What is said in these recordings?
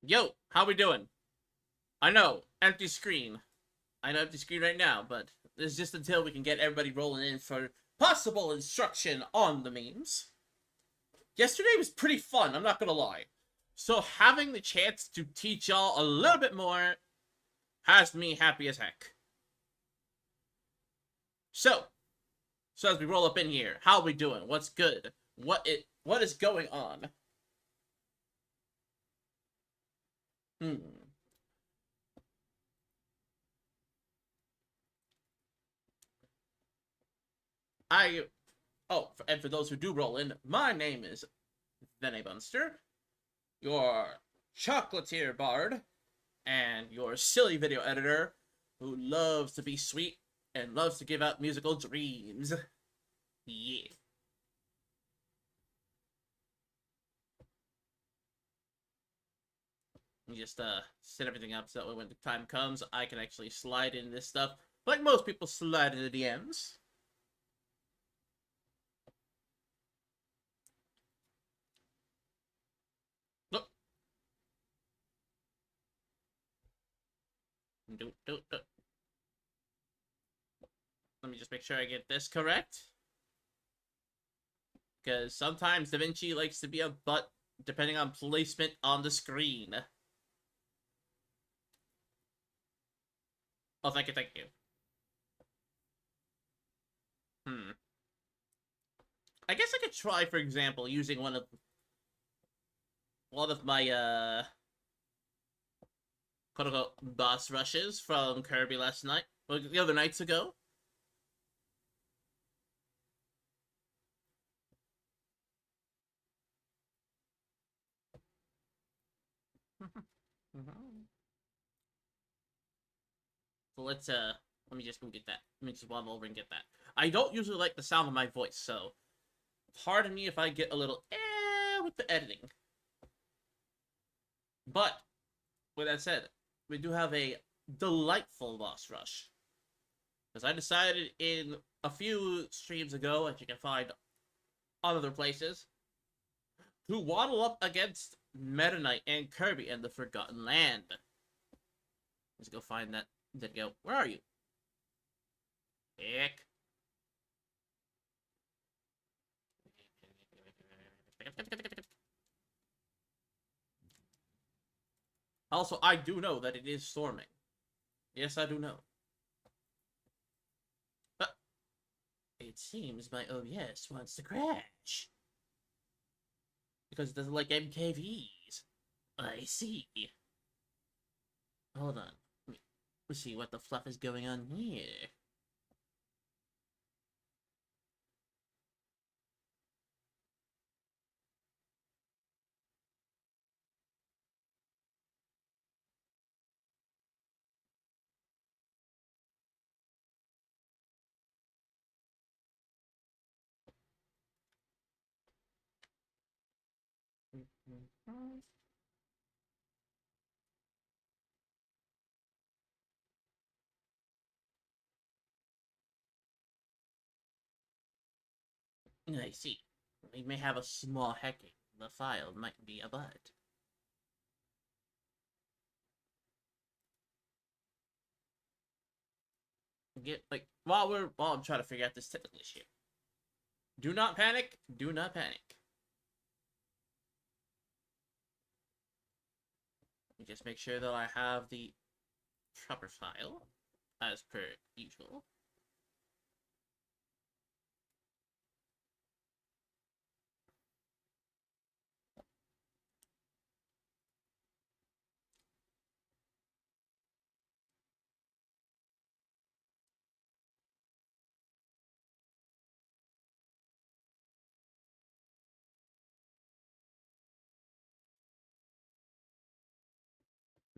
Yo, how we doing? I know, empty screen. I know empty screen right now, but it's just until we can get everybody rolling in for possible instruction on the memes. Yesterday was pretty fun, I'm not gonna lie. So having the chance to teach y'all a little bit more has me happy as heck. So, so as we roll up in here, how we doing? What's good? What is going on? Hmm. I Oh, and for those who do roll in, my name is Vene Bunster, your chocolatier bard, and your silly video editor who loves to be sweet and loves to give out musical dreams. Yeah. You just set everything up so that when the time comes, I can actually slide in this stuff like most people slide into DMs. Look. Let me just make sure I get this correct. Because sometimes Da Vinci likes to be a butt depending on placement on the screen. Oh, thank you, thank you. Hmm. I guess I could try, for example, using one of my quote unquote boss rushes from Kirby last night. Well, the other nights ago. So let me just go get that. Let me just waddle over and get that. I don't usually like the sound of my voice, so pardon me if I get a little with the editing. But with that said, we do have a delightful boss rush. Because I decided in a few streams ago, as you can find on other places, to waddle up against Meta Knight and Kirby and the Forgotten Land. Let's go find that. Then go. Where are you? Ick. Also, I do know that it is storming. Yes, I do know. But it seems my OBS wants to crash. Because it doesn't like MKVs. I see. Hold on. Let's see what the fluff is going on here. I see. We may have a small hacking. The file might be a bug. While I'm trying to figure out this technical issue. Do not panic. Do not panic. Let me just make sure that I have the proper file, as per usual.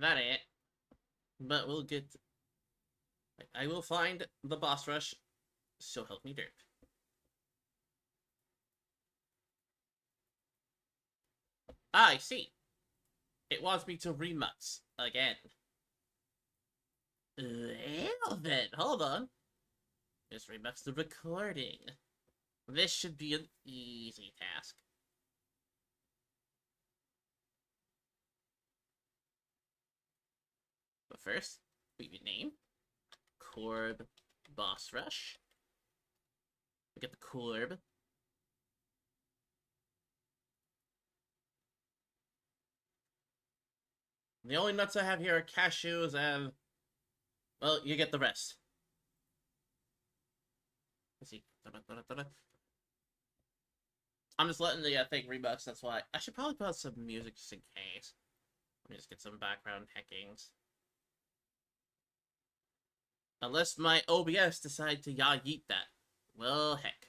That ain't it. But we'll get. I will find the boss rush. So help me dirt. I see. It wants me to remux again. Well then, hold on. Just remux the recording. This should be an easy task. But first, leave your name. Corb Boss Rush. We get the Corb. The only nuts I have here are cashews and... well, you get the rest. Let's see. I'm just letting the thing rebucks, that's why. I should probably put out some music just in case. Let me just get some background hackings. Unless my OBS decide to yeet that. Well, heck.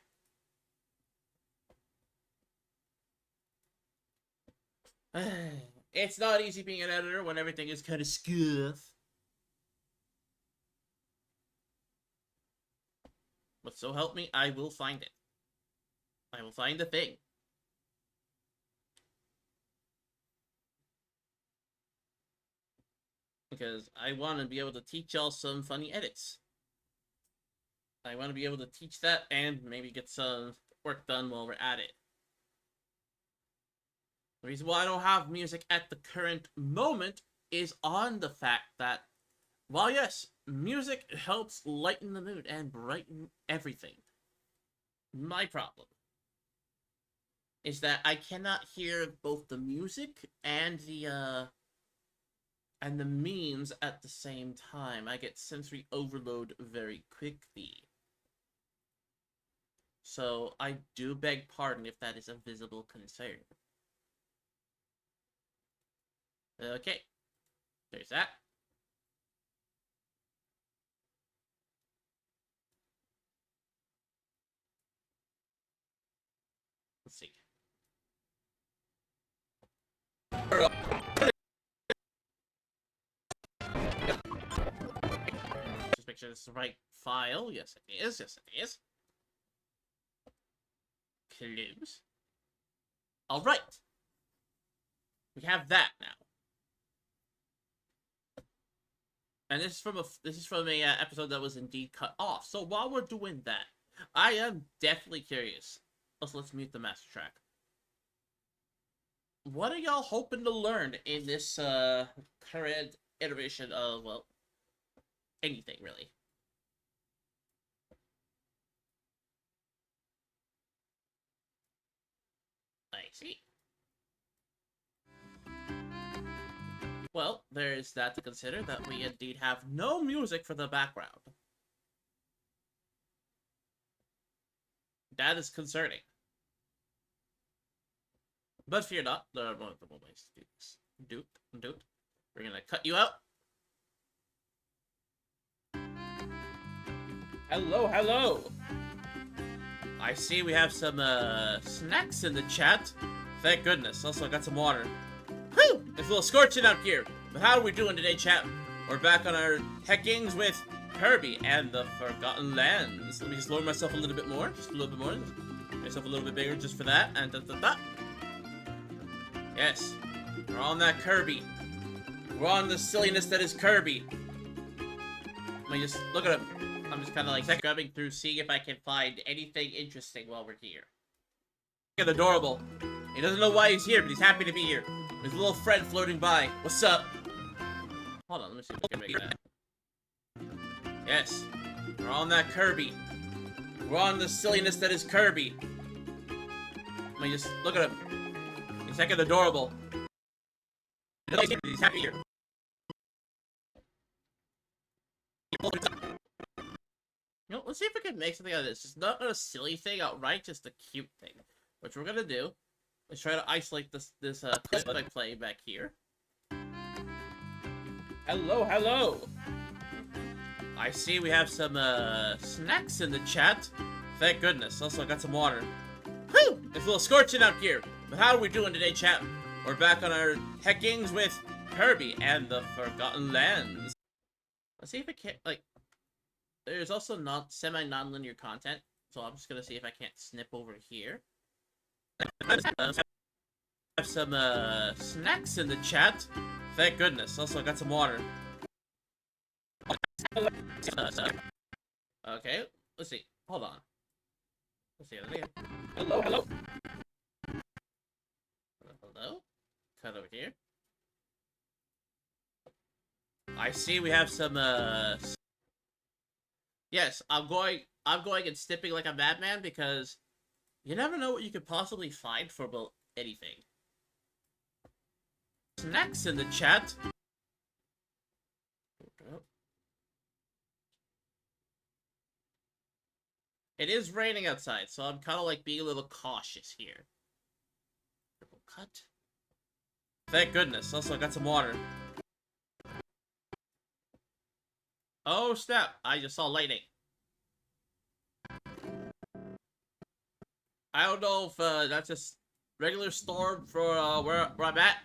It's not easy being an editor when everything is kind of scuff. But so help me, I will find it. I will find the thing. Because I want to be able to teach y'all some funny edits. I want to be able to teach that and maybe get some work done while we're at it. The reason why I don't have music at the current moment is on the fact that, while yes, music helps lighten the mood and brighten everything, my problem is that I cannot hear both the music and the memes at the same time. I get sensory overload very quickly. So I do beg pardon if that is a visible concern. Okay, there's that. Let's see. Just make sure this is the right file. Yes, it is. Yes, it is. Close. All right. We have that now. And this is from a episode that was indeed cut off. So while we're doing that, I am definitely curious. Also, let's mute the master track. What are y'all hoping to learn in this current iteration of, well, anything really? I see. Well, there's that to consider, that we indeed have no music for the background. That is concerning. But fear not, there are multiple ways to do this. Doot. We're gonna cut you out. Hello. I see we have some snacks in the chat. Thank goodness. Also, I got some water. Whew! It's a little scorching out here. But how are we doing today, chat? We're back on our heckings with Kirby and the Forgotten Lands. Let me just lower myself a little bit more. Just a little bit more. Make myself a little bit bigger just for that. And da. Yes. We're on that Kirby. We're on the silliness that is Kirby. Let me just look at him. I'm just kind of like scrubbing through, seeing if I can find anything interesting while we're here. Look at adorable. He doesn't know why he's here, but he's happy to be here. His little friend floating by. What's up? Hold on, let me see if I can make that. Yes. We're on that Kirby. We're on the silliness that is Kirby. Let me just look at him. He's heckin' adorable. He's happy here. You know, let's see if we can make something out of this. Just not a silly thing outright, just a cute thing. Which we're gonna do. Let's try to isolate this clip that I play back here. Hello. I see we have some snacks in the chat. Thank goodness. Also, I got some water. Whew! It's a little scorching out here. But how are we doing today, chat? We're back on our heckings with Kirby and the Forgotten Lands. Let's see if I can't, like... There's also semi-non-linear content, so I'm just gonna see if I can't snip over here. Have some snacks in the chat. Thank goodness. Also, I got some water. Okay, let's see. Hold on. Let's see. Hello. Cut over here. I see we have some, Yes, I'm going and snipping like a madman because you never know what you could possibly find for about anything. Snacks in the chat. It is raining outside, so I'm kind of like being a little cautious here. Triple cut. Thank goodness. Also, I got some water. Oh, snap. I just saw lightning. I don't know if that's just regular storm for where I'm at,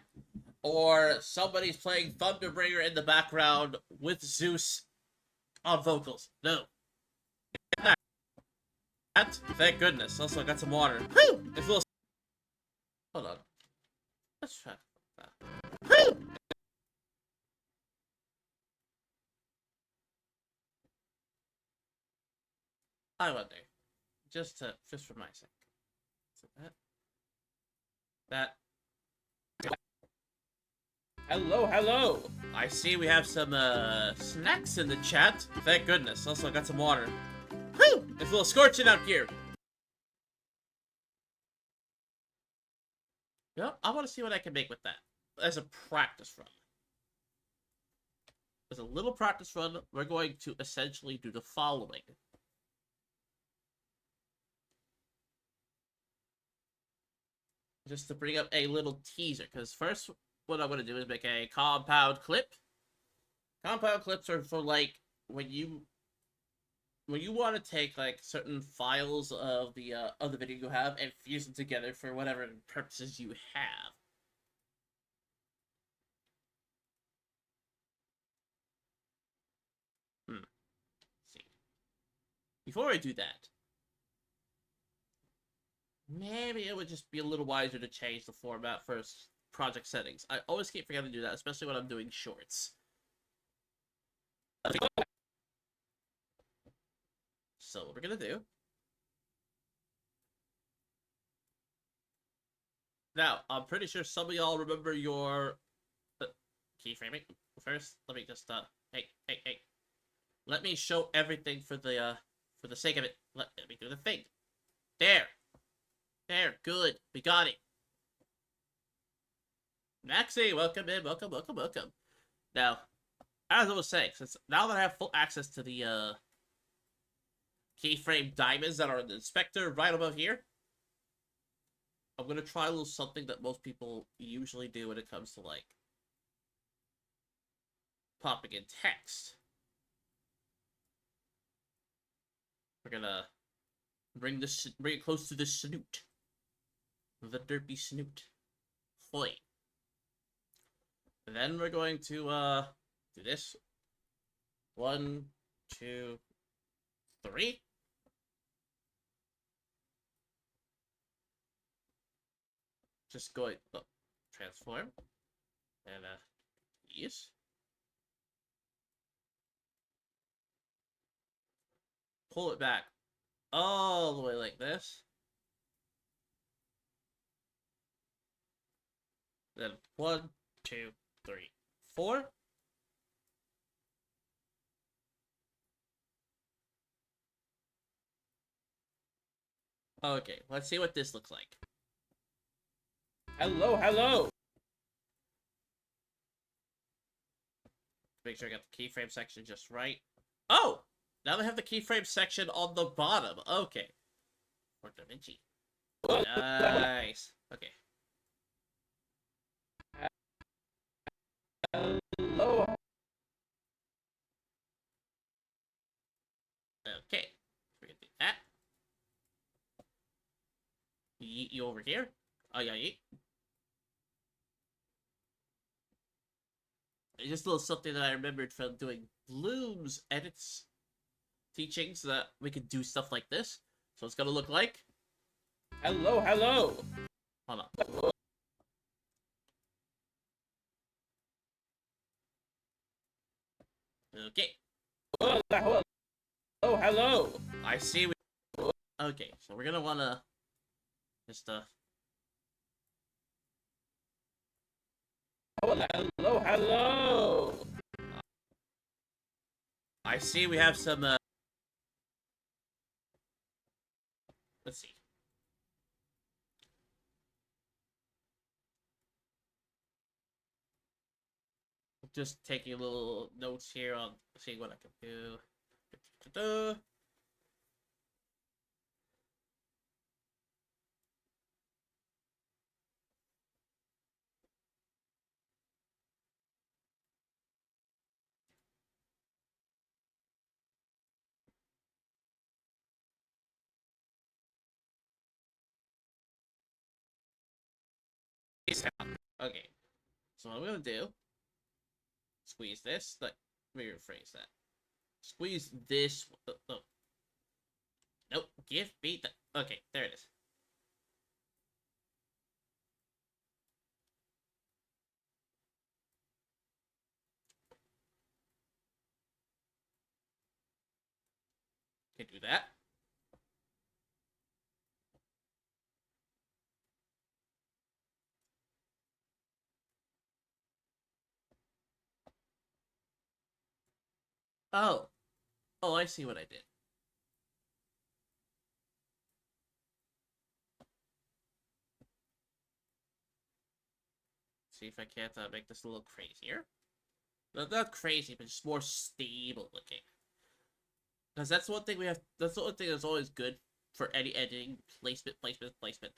or somebody's playing Thunderbringer in the background with Zeus on vocals. No. Thank goodness. Also, I got some water. Whew! It's a little... Hold on. Let's try that. Whew! I wonder. Just for my sake. So that. Hello, hello! I see we have some, snacks in the chat. Thank goodness. Also, I got some water. Whew! It's a little scorching out here. Yep, I want to see what I can make with that. As a practice run. As a little practice run, we're going to essentially do the following. Just to bring up a little teaser, because first, what I'm going to do is make a compound clip. Compound clips are for, like, when you want to take, like, certain files of the video you have and fuse them together for whatever purposes you have. Let's see. Before I do that, maybe it would just be a little wiser to change the format for project settings. I always keep forgetting to do that, especially when I'm doing shorts. So what we're gonna do... Now, I'm pretty sure some of y'all remember your keyframing. First, let me just hey. Let me show everything for the sake of it. Let me do the thing. There, good. We got it. Maxie, welcome in. Welcome. Now, as I was saying, since now that I have full access to the keyframe diamonds that are in the inspector right above here, I'm gonna try a little something that most people usually do when it comes to, like, popping in text. We're gonna bring it close to the snoot. The derpy snoot. Hoy. And then we're going to, do this. 1, 2, 3. Just going, transform. And, yes. Pull it back all the way like this. Then 1, 2, 3, 4. Okay, let's see what this looks like. Hello! Make sure I got the keyframe section just right. Oh! Now they have the keyframe section on the bottom. Okay. For DaVinci. Nice. Okay. Hello. Okay. We're gonna do that. Yeet you over here. Oh yeah, yeet. Just a little something that I remembered from doing Bloom's edits teachings so that we could do stuff like this. So it's gonna look like... Hello! Hold on. Okay. Hello! I see we... Okay, so we're gonna wanna... Just, Hello! I see we have some, let's see. Just taking a little notes here on seeing what I can do. Da-da-da. Okay, so what I'm gonna do, squeeze this, like, let me rephrase that. Squeeze this, oh, nope, give me the, okay, there it is. Can do that. Oh, oh, I see what I did. See if I can't make this a little crazier. Not crazy, but just more stable looking. Because that's one thing we have. That's the one thing that's always good for any editing: placement, placement, placement.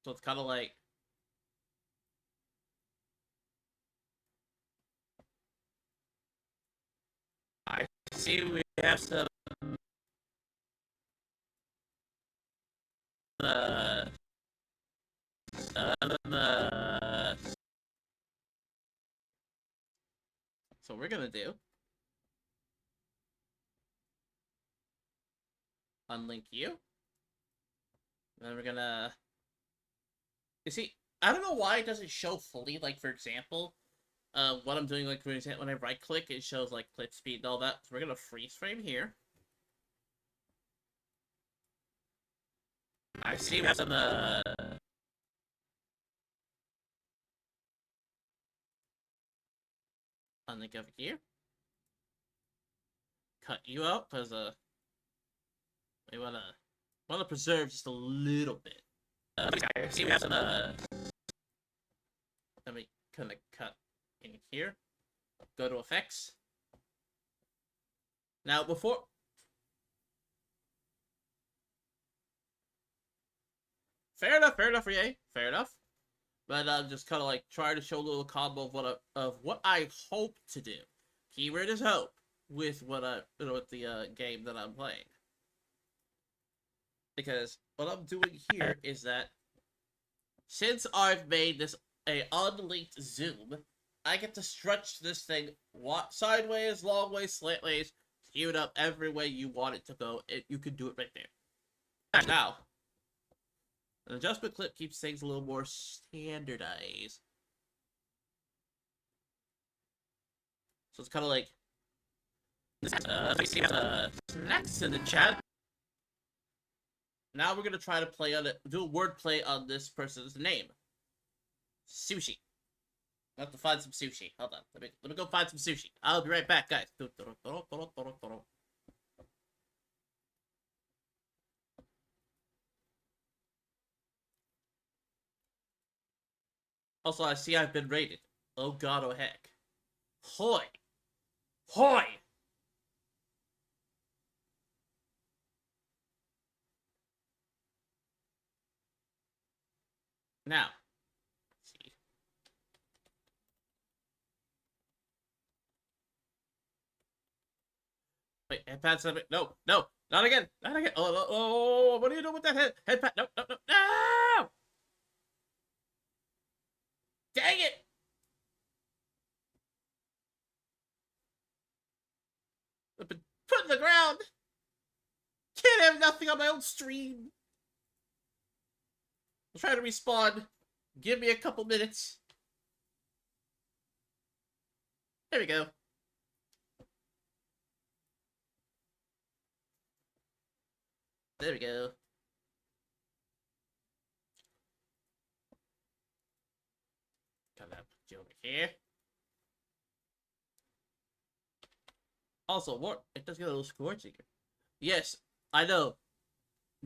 So it's kind of like I see we have uh, uh, so we're gonna do unlink you. Then we're gonna. You see, I don't know why it doesn't show fully. Like for example, what I'm doing, like for example, when I right click, it shows like clip speed and all that. So we're gonna freeze frame here. I see we have some unlink over here. Cut you out because we wanna preserve just a little bit. I see we have some let me kind of cut in here. Go to effects. Now before. Fair enough, Rie. Fair enough. But I'm just kind of like trying to show a little combo of what I hope to do. Keyword is hope with what with the game that I'm playing. Because what I'm doing here is that since I've made this a unlinked zoom, I get to stretch this thing sideways, long ways, slant ways, skew it up every way you want it to go. You can do it right there. Now, an adjustment clip keeps things a little more standardized. So it's kind of like snacks in the chat. Now we're gonna try to play on it, do a wordplay on this person's name. Sushi. I have to find some sushi. Hold on. Let me go find some sushi. I'll be right back, guys. Also, I see I've been rated. Oh god, oh heck. Hoy. Hoy! Now. Let's see. Wait, headpad something. No, no, not again. Not again. Oh, what are you doing with that headpad? No, no, no, no! Dang it! I've been put in the ground. Can't have nothing on my own stream. I'll try to respawn. Give me a couple minutes. There we go. There we go. Put you over here. Also, what? It does get a little scorching. Yes, I know.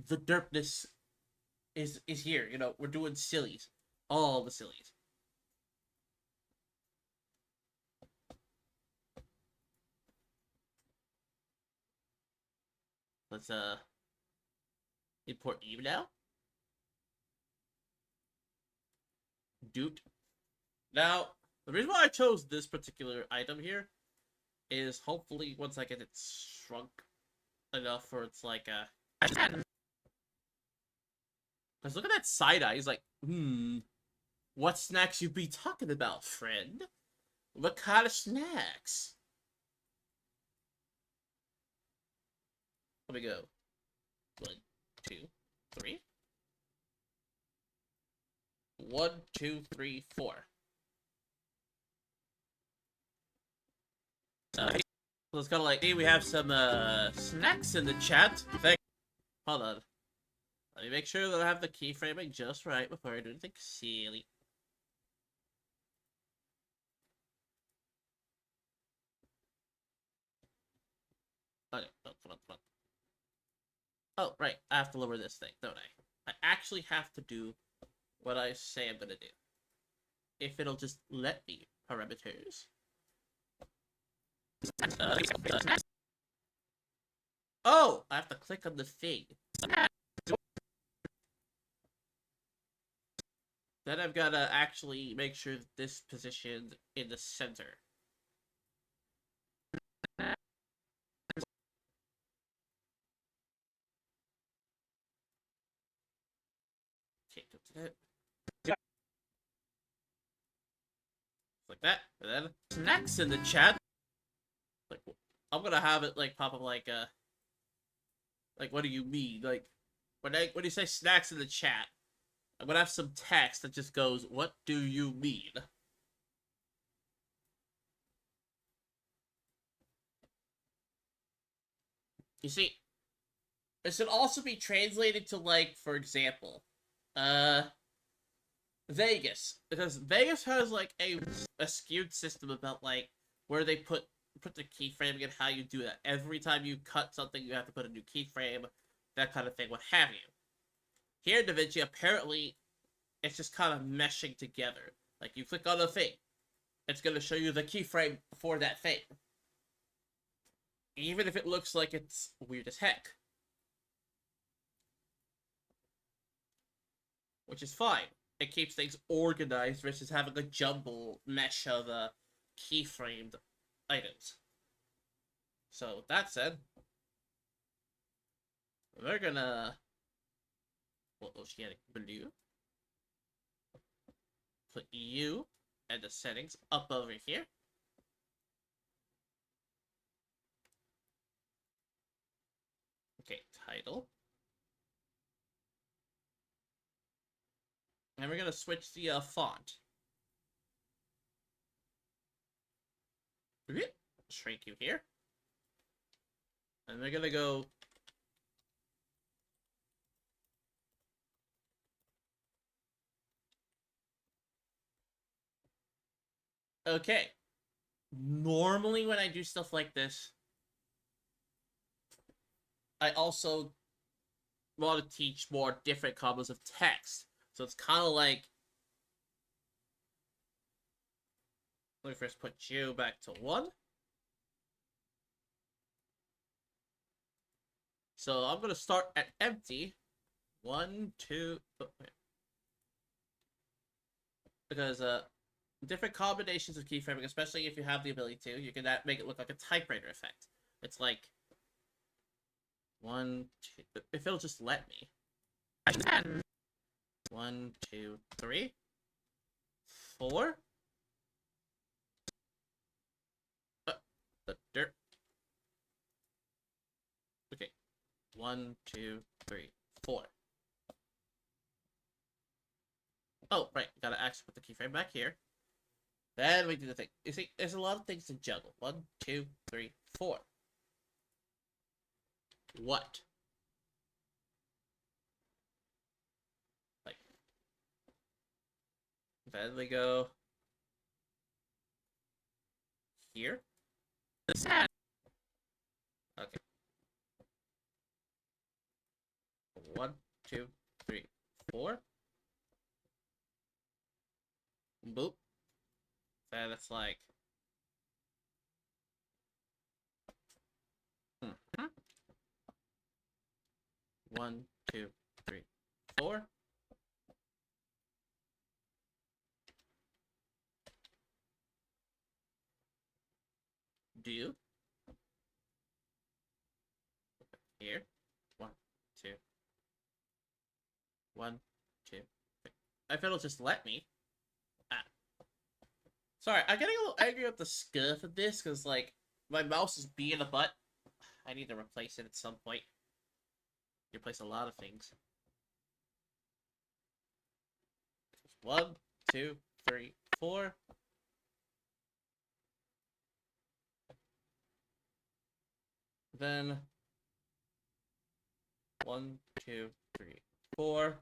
The derpness is here. You know, we're doing sillies. All the sillies. Let's import Eve now. Doot. Now, the reason why I chose this particular item here is hopefully once I get it shrunk enough for it's like because look at that side eye. He's like, what snacks you be talking about, friend? What kind of snacks? Let me go. 1, 2, 3. 1, 2, 3, 4. So it's kind of like, hey, we have some snacks in the chat. Hold on. Let me make sure that I have the keyframing just right before I do anything silly. Okay, come on. Oh, right. I have to lower this thing, don't I? I actually have to do what I say I'm gonna do. If it'll just let me. Parameters. Oh! I have to click on the thing. Then I've gotta actually make sure that this positioned in the center. Okay, like that, and then snacks in the chat. Like, I'm gonna have it like pop up like what do you mean? Like, when you say snacks in the chat, I'm gonna have some text that just goes, "What do you mean?" You see, it should also be translated to like, for example, Vegas, because Vegas has like a skewed system about like where they put the keyframing and how you do that. Every time you cut something, you have to put a new keyframe, that kind of thing, what have you. Here in DaVinci, apparently, it's just kind of meshing together. Like, you click on a thing, it's going to show you the keyframe for that thing. Even if it looks like it's weird as heck. Which is fine. It keeps things organized versus having a jumble mesh of keyframed items. So, that said, we're gonna... Oceanic blue. Put you and the settings up over here. Okay, title. And we're gonna switch the font. Shrink you here. And we're gonna go... Okay. Normally when I do stuff like this, I also want to teach more different combos of text. So it's kind of like... Let me first put you back to 1. So I'm gonna start at empty. 1, 2... Oh, wait. Because different combinations of keyframing, especially if you have the ability to, you can make it look like a typewriter effect. It's like 1, 2... If it'll just let me. 1, 2, 3, 4. The dirt. Okay. 1, 2, 3, 4. Oh, right. Gotta actually put the keyframe back here. Then we do the thing. You see, there's a lot of things to juggle. 1, 2, 3, 4. What? Like. Then we go. here. Okay. 1, 2, 3, 4. Boop. That's like. Hmm. 1, 2, 3, 4. Do you? Here. 1, 2. 1, 2, 3. I feel it'll just let me. Ah. Sorry, I'm getting a little angry with the scuff of this because, like, my mouse is being a butt. I need to replace it at some point. Replace a lot of things. 1, 2, 3, 4. Then 1, 2, 3, 4.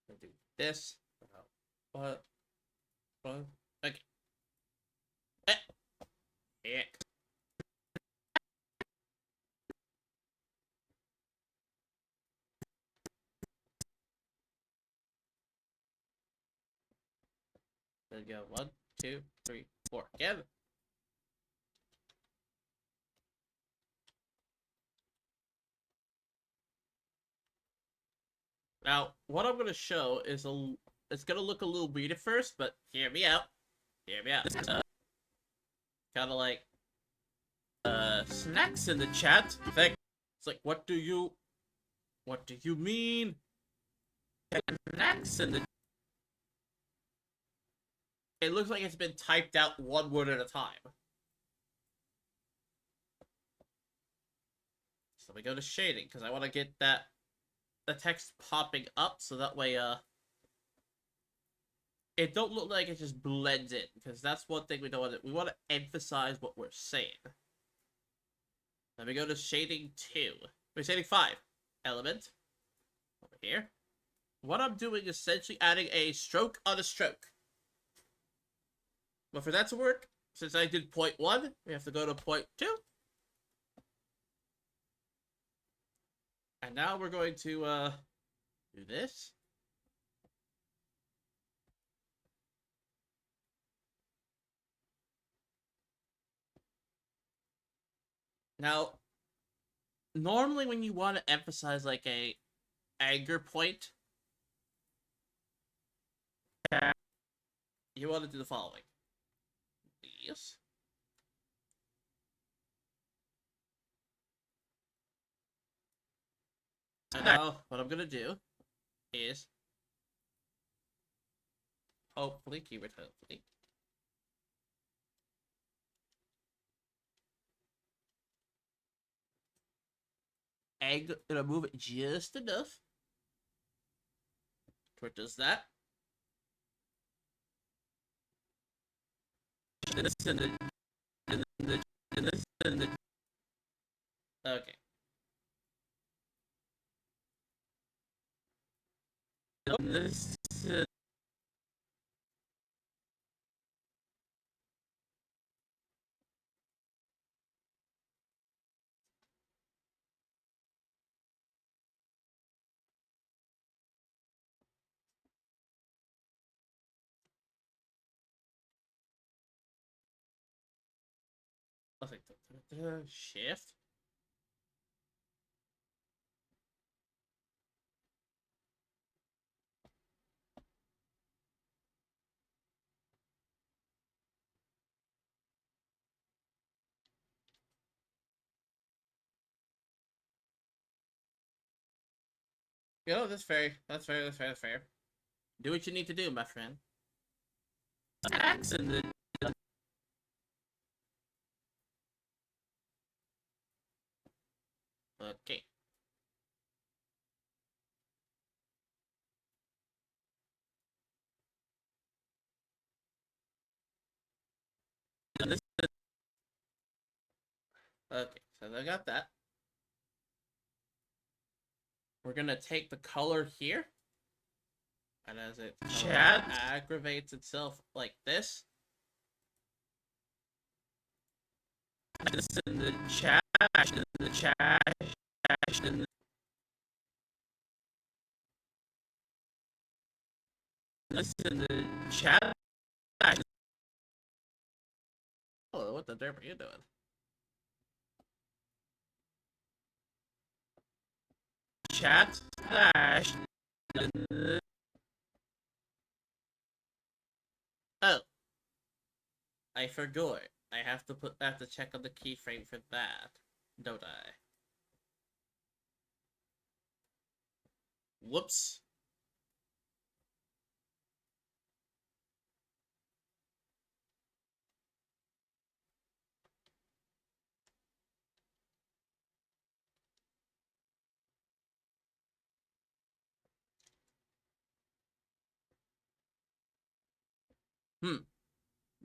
I'll do this. What? Okay. Eh. Heck. There we go. 1, 2, 3, 4. Again. Now, what I'm gonna show is it's gonna look a little weird at first, but hear me out. Hear me out. Kind of like snacks in the chat. It's like, what do you mean? Snacks in the. It looks like it's been typed out one word at a time. So we go to shading because I want to get the text popping up so that way it don't look like it just blends in, because that's one thing we don't want to. We want to emphasize what we're saying. Then we go to shading 2. We're shading 5. Element. Over here. What I'm doing is essentially adding a stroke on a stroke. But for that to work, since I did point 1, we have to go to point 2. And now we're going to do this. Now, normally when you want to emphasize like a anger point, you want to do the following. Yes. And now what I'm gonna do is hopefully keyword hopefully. Egg, gonna move it just enough where it does that. Okay. This. I was like, shift. You know, that's fair. That's fair. That's fair. That's fair. Do what you need to do, my friend. Accident. Okay. Okay, so I got that. we're gonna take the color here, and as it Chat aggravates itself like this, this in the chat, in the chat, in this in the chat, oh, what the derp are you doing? chat slash. Oh, I forgot. I have to check on the keyframe for that, don't I? Whoops.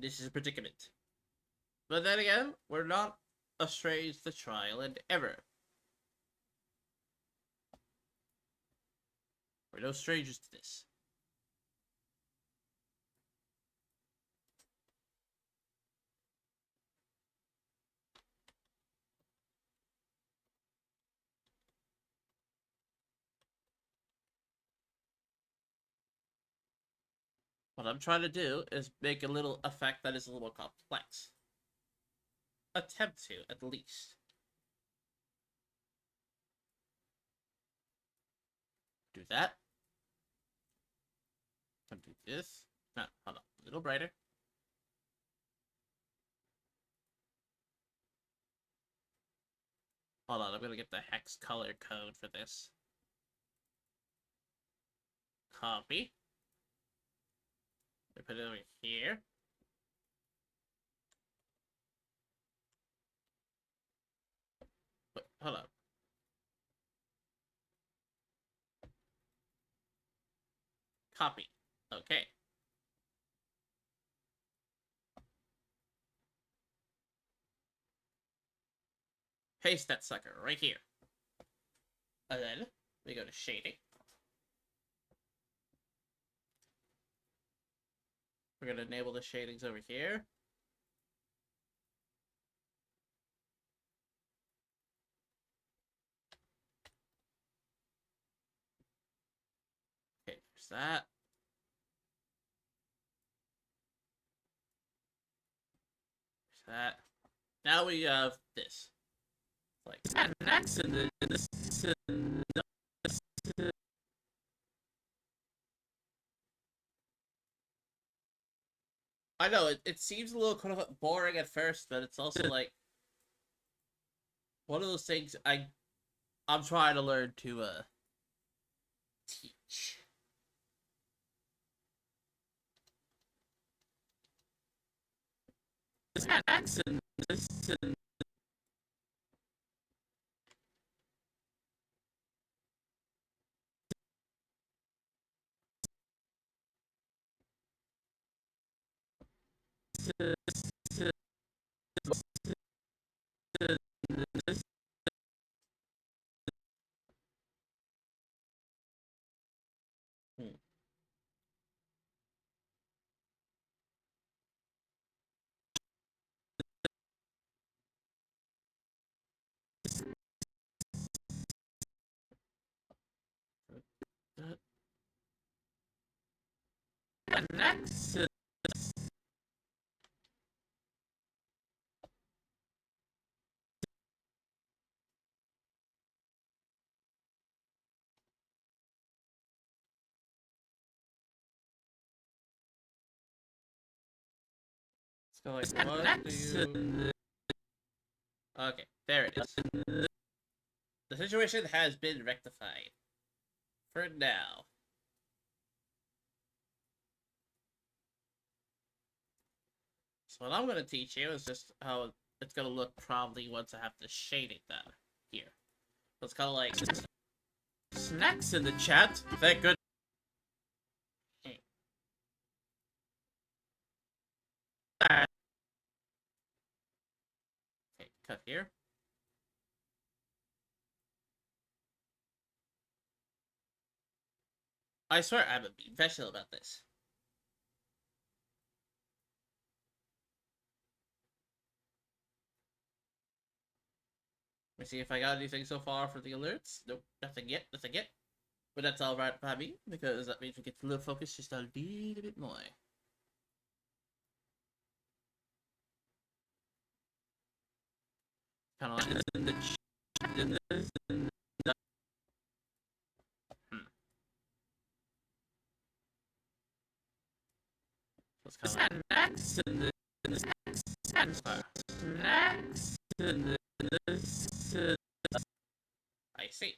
This is a predicament. But then again, we're not astray to trial and error. We're no strangers to this. What I'm trying to do is make a little effect that is a little complex. Attempt to, at least. Do that. Can do this. No, hold on. A little brighter. Hold on, I'm gonna get the hex color code for this. Copy. I put it over here. Wait, hold on. Copy. Okay. Paste that sucker right here. And then we go to shading. We're gonna enable the shadings over here. Okay, there's that. There's that. Now we have this. Like an accident in this. I know it seems a little kind of boring at first, but it's also like one of those things I'm trying to learn to teach. An accident. Hmm. An accident. So like, what do you? Okay, there it is. The situation has been rectified. For now. So what I'm gonna teach you is just how it's gonna look probably once I have the shading done here. So it's kind of like Snacks in the chat. thank good. Okay, cut here. I swear I'm being professional about this. Let me see if I got anything so far for the alerts. Nope, nothing yet, nothing yet. But that's alright by me, because that means we get to live focus just a little bit more. Kind of like in the it's kind of like snacks in the snacks in the I see.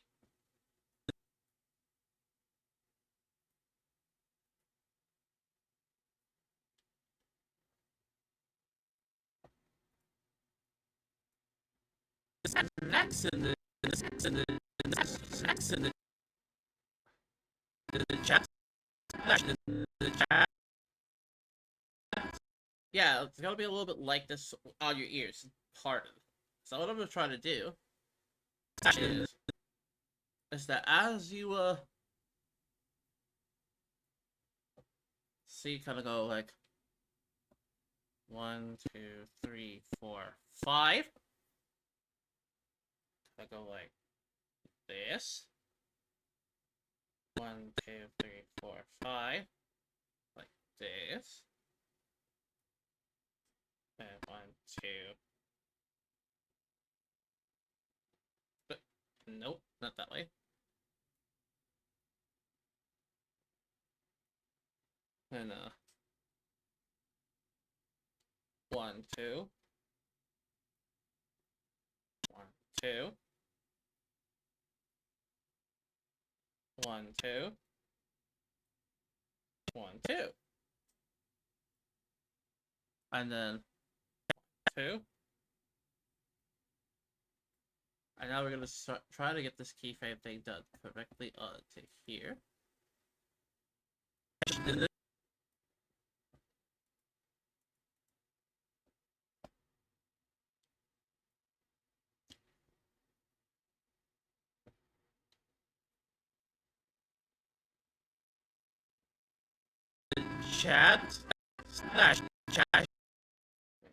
Snacks in the snacks in the chat. The chat. Yeah, it's gotta be a little bit like this on your ears. Pardon. So what I'm gonna try to do is that as you see, kind of go like 1, 2, 3, 4, 5. I go like this. 1, 2, 3, 4, 5. Like this. And 1, 2. But nope, not that way. And 1, 2. 1, 2. 1, 2. 1, 2. And then 2. And now we're gonna try to get this keyframe thing done correctly onto here. Chat slash chat.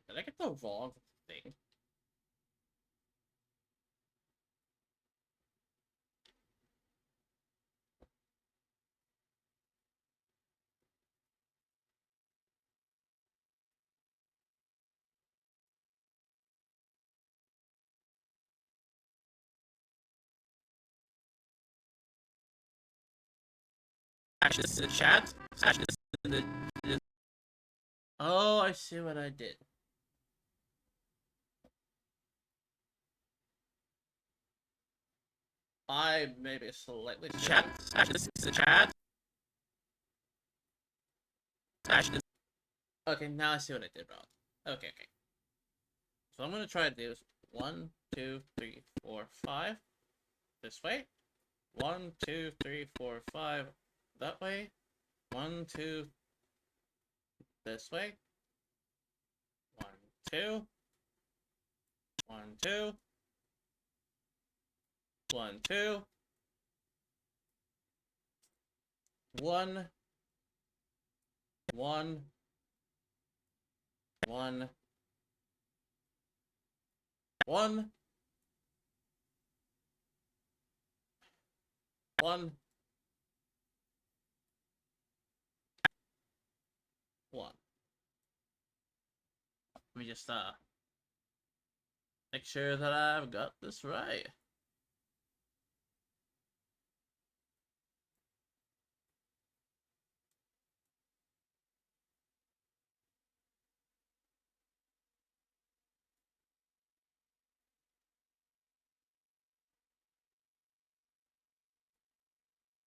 Did I get the wrong thing? This in the chat. This in the. Oh, I see what I did. I maybe slightly chat. This is the chat. This. Okay, now I see what I did wrong. Okay, okay. So I'm gonna try to do is 1, 2, 3, 4, 5. This way. 1, 2, 3, 4, 5. That way. 1, 2. This way. 1, 2. 1, 2. 1, 2. 1. 1. 1. 1. 1. 1. Let me just make sure that I've got this right.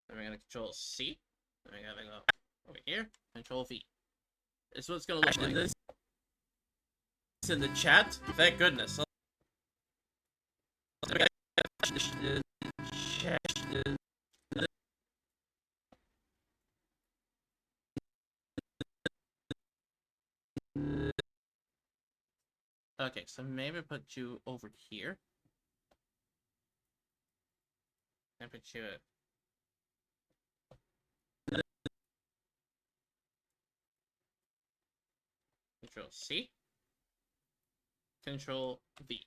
Then we're gonna control C. Then we're gonna go over here. Control V. This is what it's gonna look like. This in the chat. Thank goodness. Okay, so maybe put you over here. And put you Control C. Control V.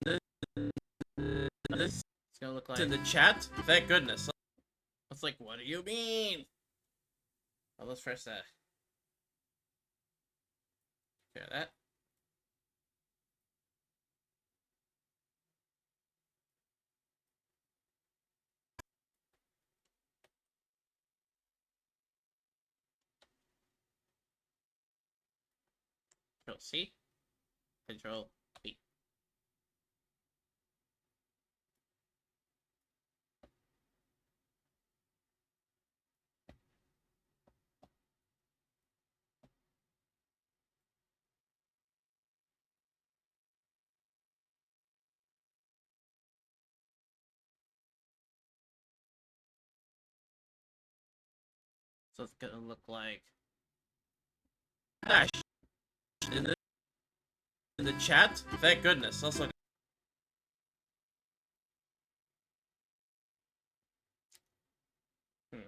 This It's gonna look like in the chat. Thank goodness. It's like, what do you mean? Well, let's first clear that. Control C. Control V. So it's gonna look like dash in the chat. thank goodness. Also, hmm.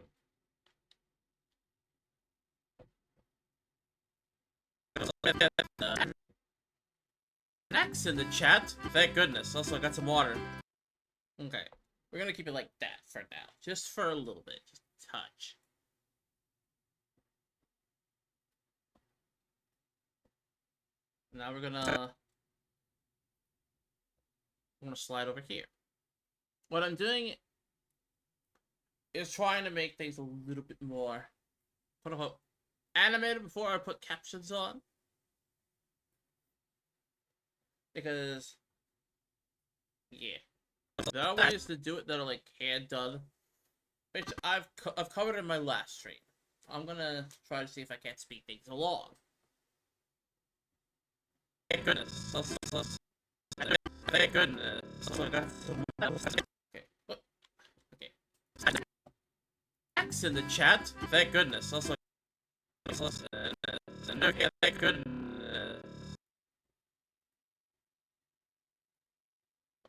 Next in the chat. Thank goodness. Also, I got some water. Okay, we're gonna keep it like that for now, just for a little bit, just a touch. Now we're gonna slide over here. What I'm doing is trying to make things a little bit more, quote unquote, animated before I put captions on. Because, yeah, there are ways to do it that are like hand done, which I've covered in my last stream. I'm gonna try to see if I can't speed things along. Thank goodness. Thank goodness. Okay, what? Okay. Next in the chat. Thank goodness. Also, okay, thank goodness.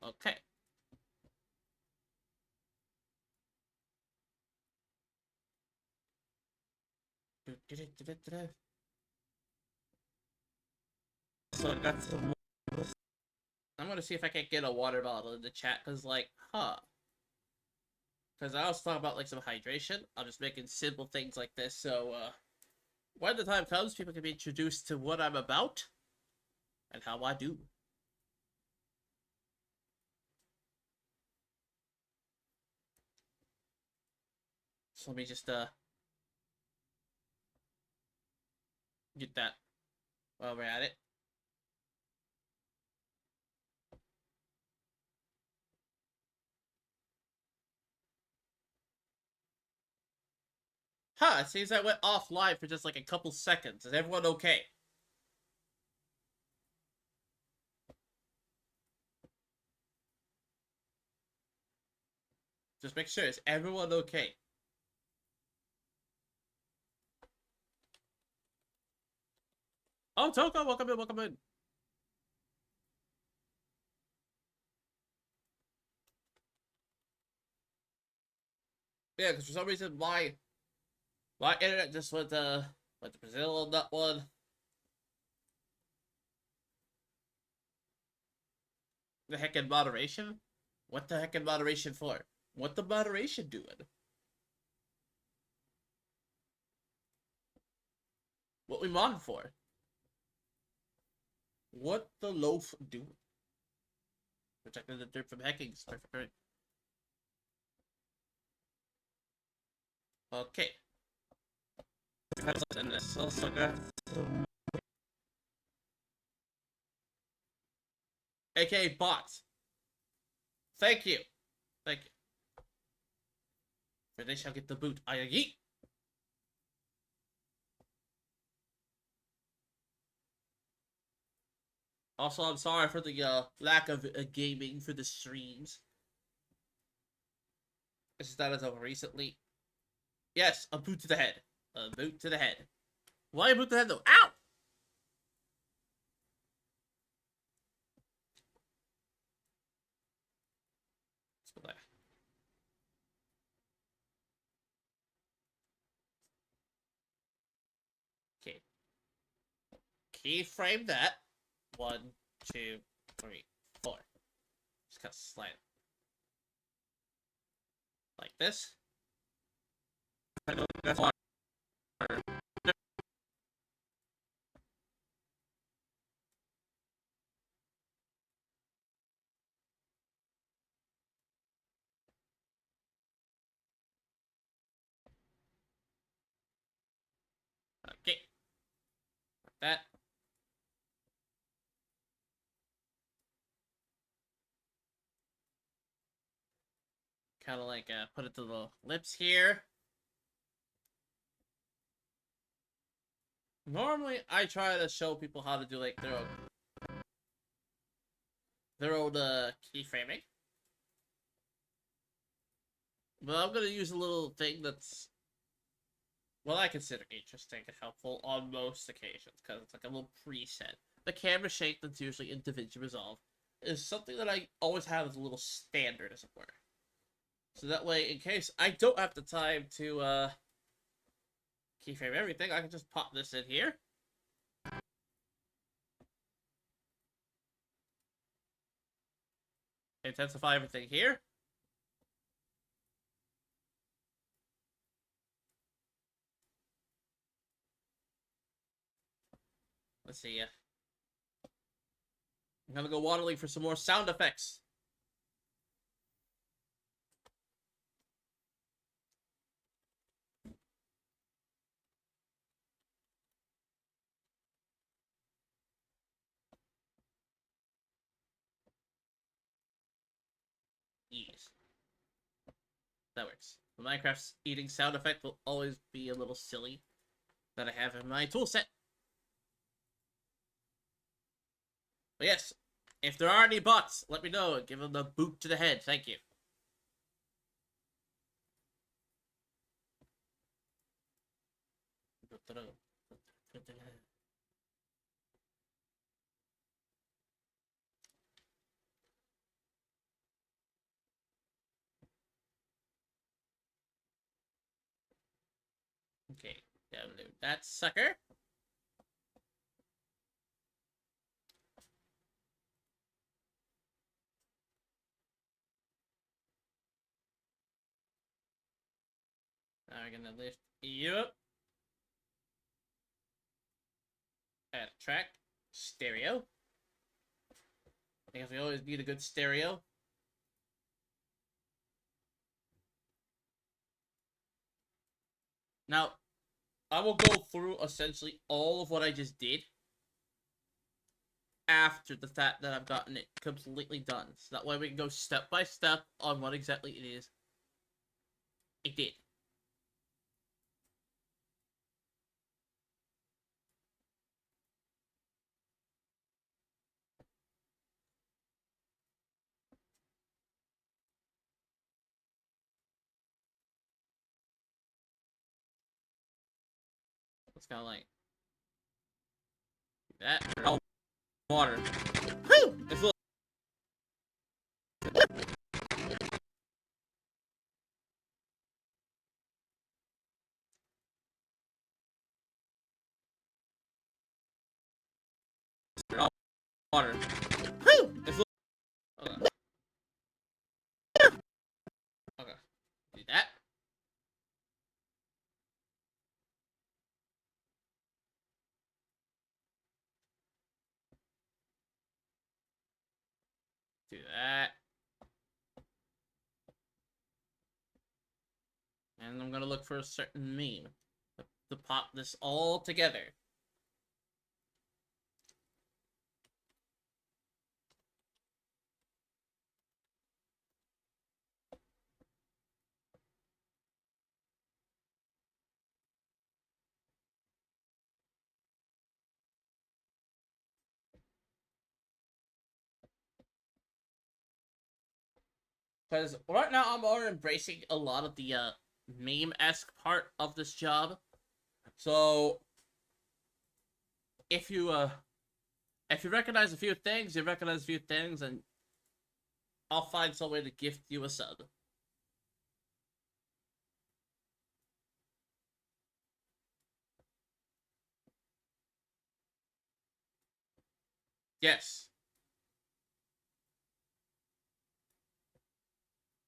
okay. So I got some. I'm gonna see if I can't get a water bottle in the chat, cause like, Cause I was talking about like some hydration. I'm just making simple things like this, so when the time comes, people can be introduced to what I'm about and how I do. So let me just get that while we're at it. It seems I went offline for just like a couple seconds. Is everyone okay? Just make sure, is everyone okay? Oh, Toko, welcome in, welcome in. Yeah, because for some reason my internet just went to Brazil on that one. The heck in moderation? What the heck in moderation for? What the moderation doing? What we mod for? What the loaf doing? Protecting the dirt from hacking. Perfect. Okay. And this also got some. AKA bots. Thank you. Thank you. For they shall get the boot. I yeet. Also, I'm sorry for the lack of gaming for the streams. This is not as of recently. Yes, a boot to the head. A boot to the head. Why a boot to the head though? Ow! Let's go back. Okay. keyframe that. 1, 2, 3, 4. Just kind of slide it. Like this. Okay. Like that. Kind of like put it to the lips here. Normally, I try to show people how to do like their own keyframing, but I'm gonna use a little thing that's what I consider interesting and helpful on most occasions because it's like a little preset. The camera shake that's usually in DaVinci Resolve is something that I always have as a little standard, as it were. So that way, in case I don't have the time to keyframe everything, I can just pop this in here. Intensify everything here. Let's see. I'm gonna go waddling for some more sound effects. Yes. That works. The Minecraft's eating sound effect will always be a little silly that I have in my toolset. But yes, if there are any bots, let me know and give them the boot to the head. Thank you. Okay, download that sucker. Now we're gonna lift you up. Add a track. Stereo. Because we always need a good stereo. Now, I will go through essentially all of what I just did after the fact that I've gotten it completely done. So that way we can go step by step on what exactly it is it did. It's kind of like that. Oh, water. Woo! It's a little. Oh, water. Woo! It's a little. Okay. Okay. Do that. Do that. And I'm gonna look for a certain meme to pop this all together. Because right now I'm already embracing a lot of the meme-esque part of this job. So if you recognize a few things, you recognize a few things, and I'll find some way to gift you a sub. Yes.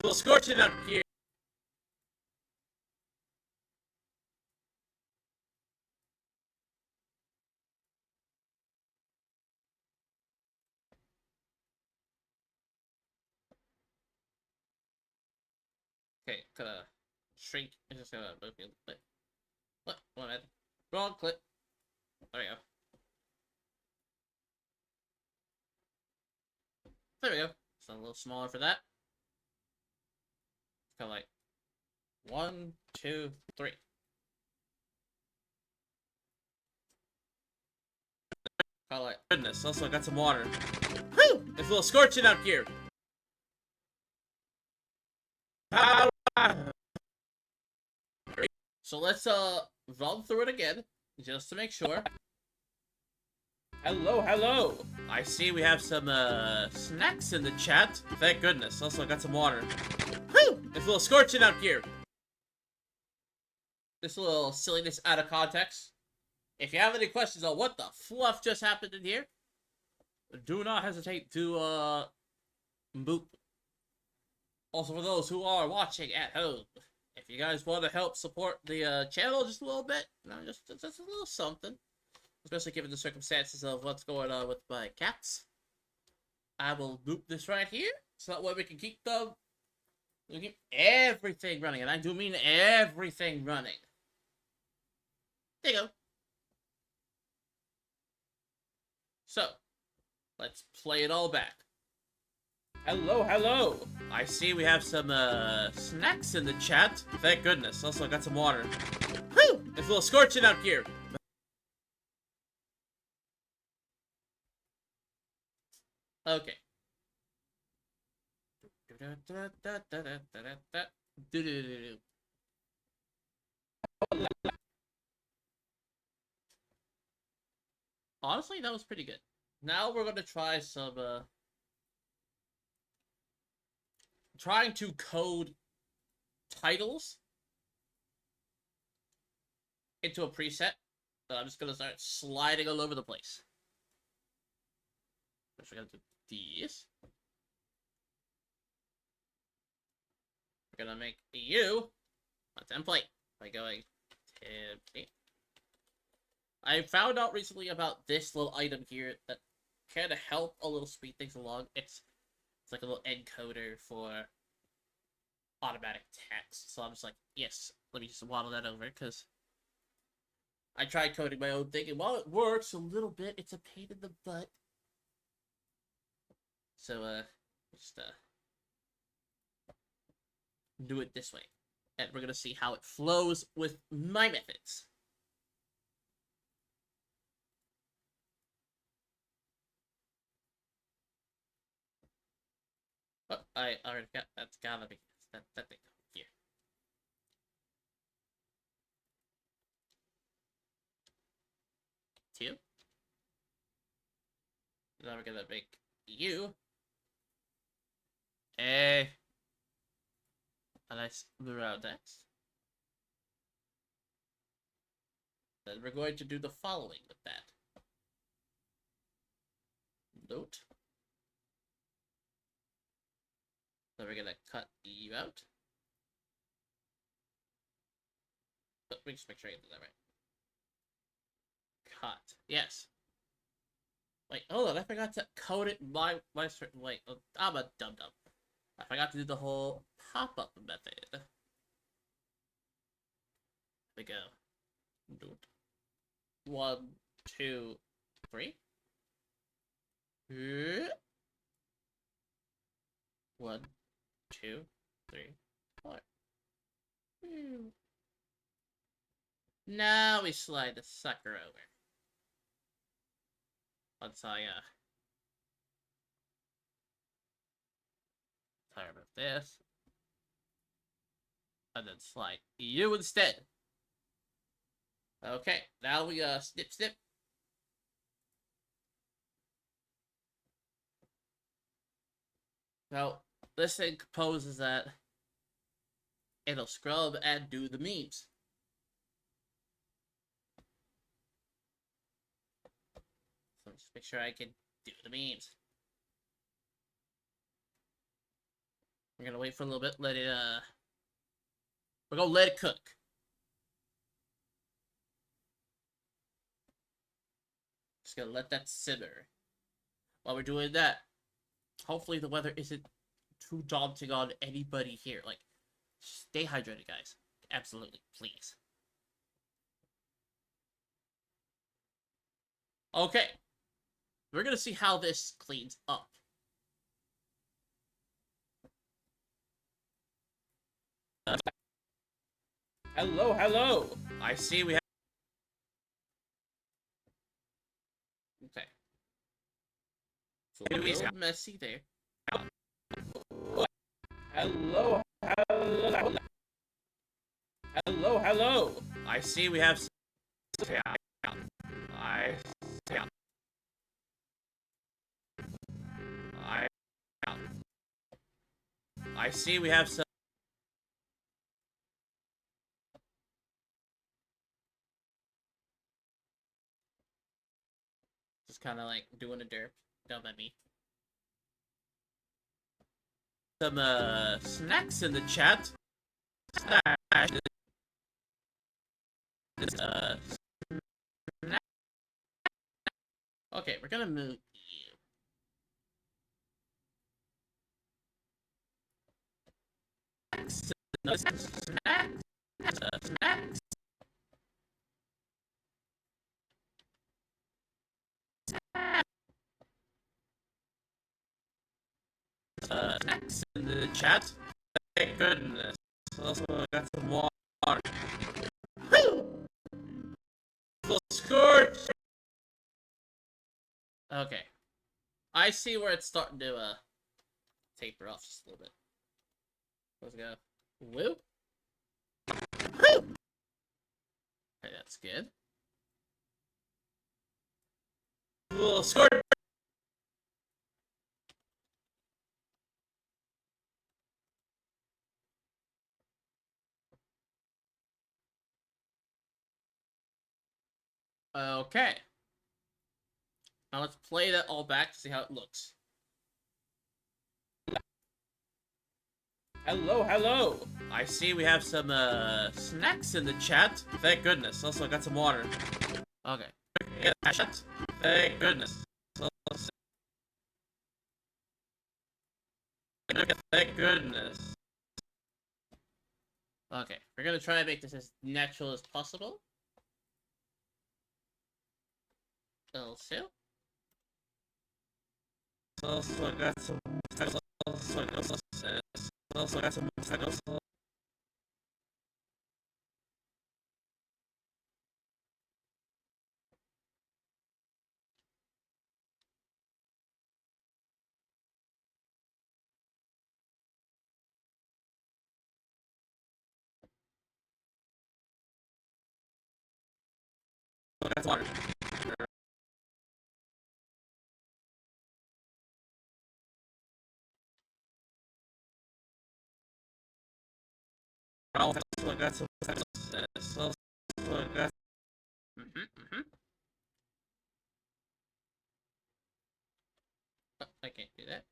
Well, scorching up here. Okay, gonna shrink. It's just gonna move me a little bit. What? One minute. Wrong clip. There we go. There we go. It's a little smaller for that. Kind of like 1, 2, 3. Kind of like. Goodness, also I got some water. Whew! It's a little scorching out here. So let's run through it again, just to make sure. Hello, hello. I see we have some snacks in the chat. Thank goodness. Also I got some water. Whew! It's a little scorching out here. This little silliness out of context. If you have any questions on what the fluff just happened in here, do not hesitate to boop. Also, for those who are watching at home, if you guys want to help support the channel just a little bit, you know, just a little something, especially given the circumstances of what's going on with my cats, I will boop this right here, so that way we can keep everything running, and I do mean everything running. There you go. So, let's play it all back. Hello, hello. I see we have some snacks in the chat. Thank goodness. Also I got some water. Whew! It's a little scorching out here. Okay. Honestly, that was pretty good. Now we're gonna try some, trying to code titles into a preset that I'm just gonna start sliding all over the place. First, we're gonna do this. We're gonna make you a template by going template. I found out recently about this little item here that kind of help a little speed things along. It's like a little encoder for automatic text. So I'm just like, yes, let me just waddle that over, because I tried coding my own thing, and while it works a little bit, it's a pain in the butt. So, just, do it this way. And we're gonna see how it flows with my methods. Oh, I already got, that's gotta be, that thing here. Two. Now we're gonna make you a nice mirror text. Then we're going to do the following with that. Note. Then we're gonna cut you out. Let me just make sure I get that right. Cut. Yes. Wait, hold on. I forgot to code it my certain way. I'm a dum-dum. I forgot to do the whole pop-up method. Here we go. Nope. 1, 2, 3. 1, 2, 3, 4. Now we slide the sucker over. Once I remove this, and then slide you instead. Okay, now we snip snip. Now this thing proposes that it'll scrub and do the memes. So just make sure I can Do the memes. We're gonna wait for a little bit, let it, we're gonna let it cook. Just gonna let that simmer. While we're doing that, hopefully the weather isn't too daunting on anybody here. Like, stay hydrated, guys. Absolutely, please. Okay. We're gonna see how this cleans up. Hello, hello. I see we have. Okay. So a little messy there. Hello, hello. Hello, hello. I see we have. I. I. I see we have some. Just kind of like doing a derp. Dumb at me. Some snacks in the chat. Okay, we're gonna move you. Snacks in the chat. Thank goodness. Also got some water. Full scorch. Okay. I see where it's starting to taper off just a little bit. Let's go. Whoop. Okay, that's good. Full scorch. Okay. Now let's play that all back to see how it looks. Hello, hello. I see we have some snacks in the chat. Thank goodness. Also got some water. Okay. Thank goodness. Thank goodness. Okay. We're gonna try and make this as natural as possible. Also. Also got some. Also got some. Water. Also got some. Also got. Oh, I can't do that.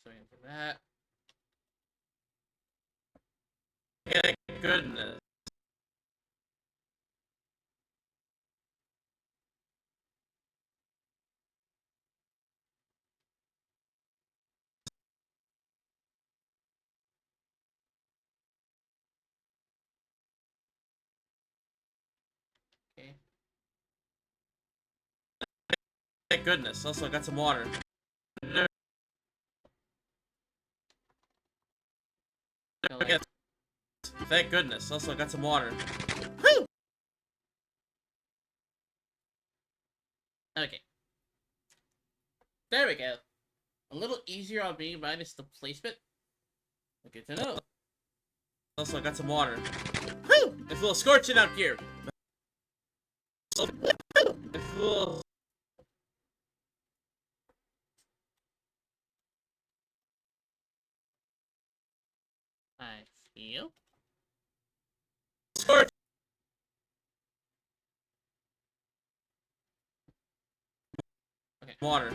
So we're gonna do that. Thank goodness. Okay. Thank goodness. Also got some water. Like, Thank goodness. Also got some water. okay. There we go. A little easier on me minus the placement. Good to know. Also got some water. It's a little scorching out here. It's a little. I feel. Scorch. Water.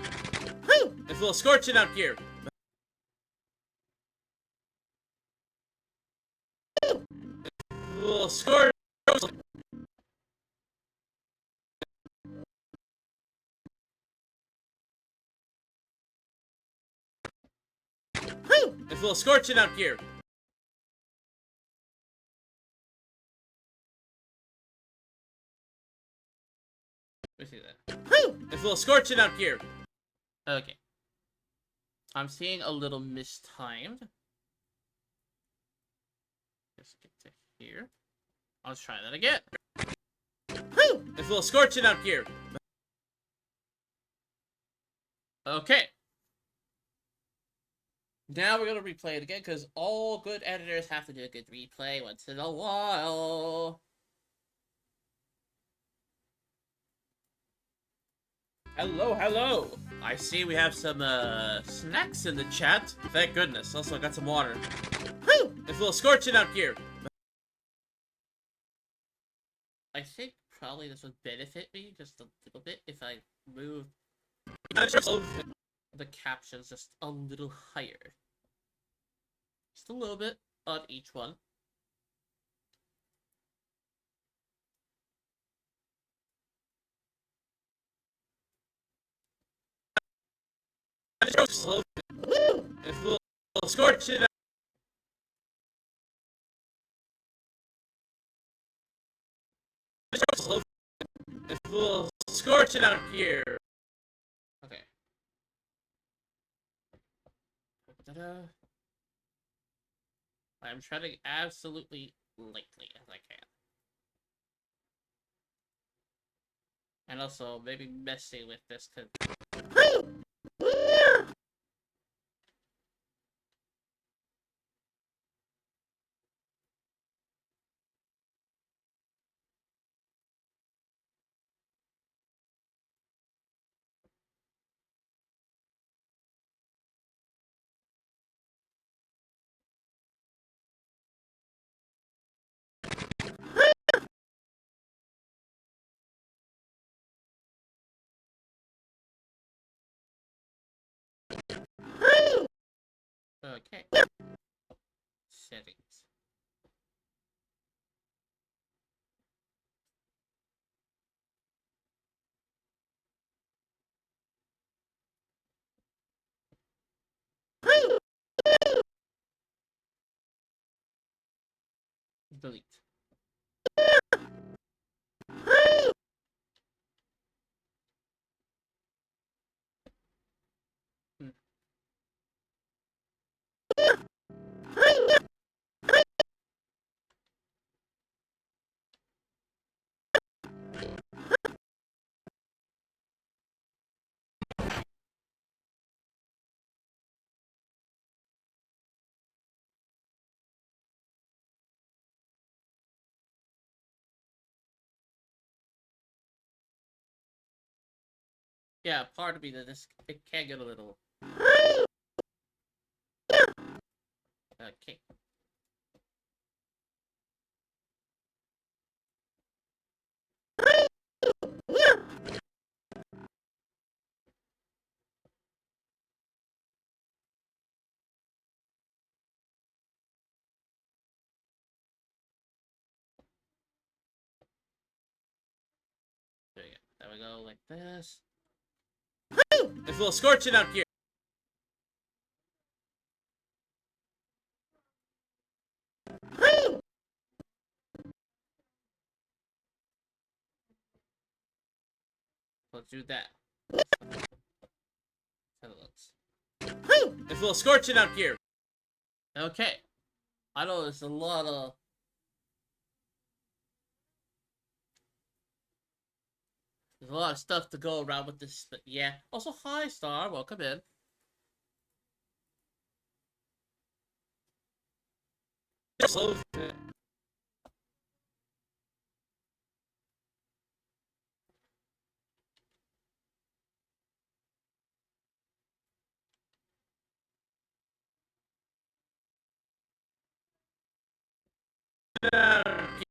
Whew! It's a little scorching out here. A little scorch. Whew! It's a little scorching out here. Let me see that. Whew! It's a little scorching out here. Okay. I'm seeing a little mistimed. Just get to here. I'll try that again. Whew! It's a little scorching out here. Okay. Now we're gonna replay it again, because all good editors have to do a good replay once in a while. Hello, hello. I see we have some snacks in the chat. Thank goodness. Also, I got some water. Whew! It's a little scorching out here. I think probably this would benefit me just a little bit if I move the captions just a little higher. Just a little bit on each one. It's a little scorching out. It's a little scorching out here. Okay. Ta-da. I'm treading absolutely lightly as I can. And also, maybe messing with this, because okay. Settings. Delete. Hmm. Yeah, part of me that this it can get a little. Okay. There we go, like this. It's a little scorching out here. Let's do that. How it looks. It's a little scorching out here. Okay. I know there's a lot of. There's a lot of stuff to go around with this, but yeah. Also, hi, Star. Welcome in.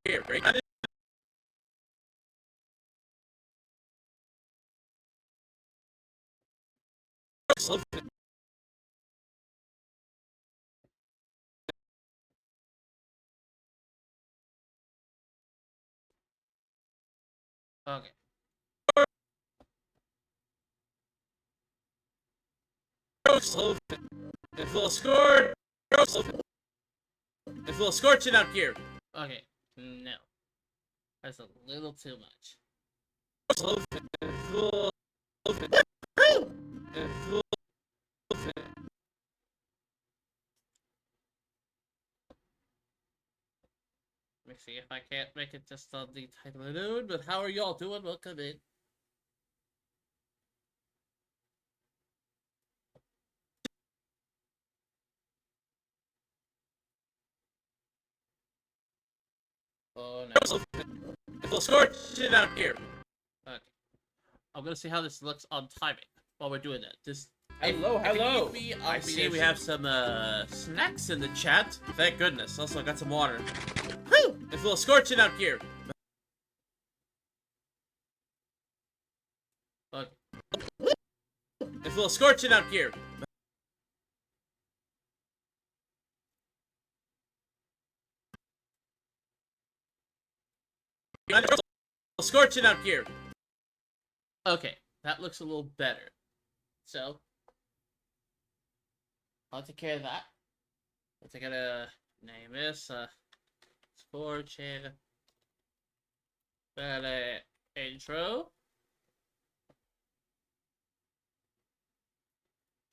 Here, right? Okay. It's a little scorch. It's a little scorching out here. Okay. No. That's a little too much. It's a little. Let me see if I can't make it just on the title of the moon, but how are y'all doing? Welcome in. Oh no. It's a little scorching out here. Okay. I'm gonna see how this looks on timing while we're doing that. Just Hello, if you hello. need me, I'll I be see there we soon. have some snacks in the chat. Thank goodness. Also got some water. Whew! It's a little scorching out here. Okay. It's a little scorching out here. It's a little scorching out here. Okay, that looks a little better. So, I'll take care of that. Let's take a name this Scorching better intro.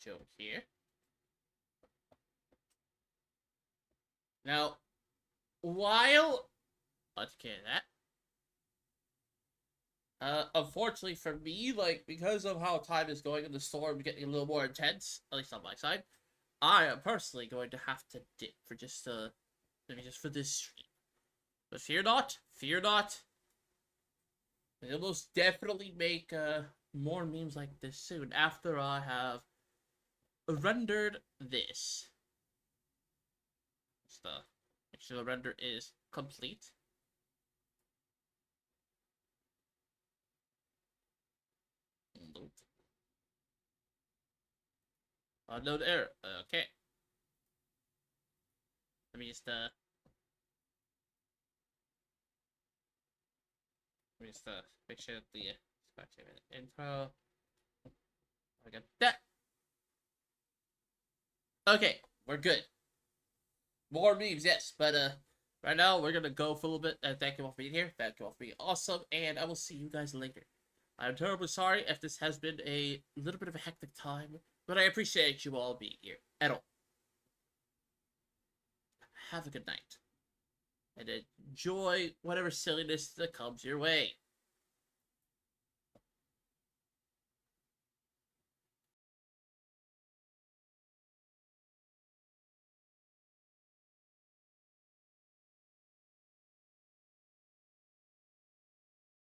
Show here. Now, while let's take care of that. Unfortunately for me, like, because of how time is going in the storm getting a little more intense, at least on my side, I am personally going to have to dip for just, maybe just for this stream. But fear not, we'll most definitely make, more memes like this soon after I have rendered this. Stuff. Make sure the render is complete. Nope. Unknown error. Okay. Let me just make sure that the intro. I got that. Okay, we're good. More memes, yes, but right now we're gonna go for a little bit. Thank you all for being here. Thank you all for being awesome, and I will see you guys later. I'm terribly sorry if this has been a little bit of a hectic time, but I appreciate you all being here at all. Have a good night, and enjoy whatever silliness that comes your way.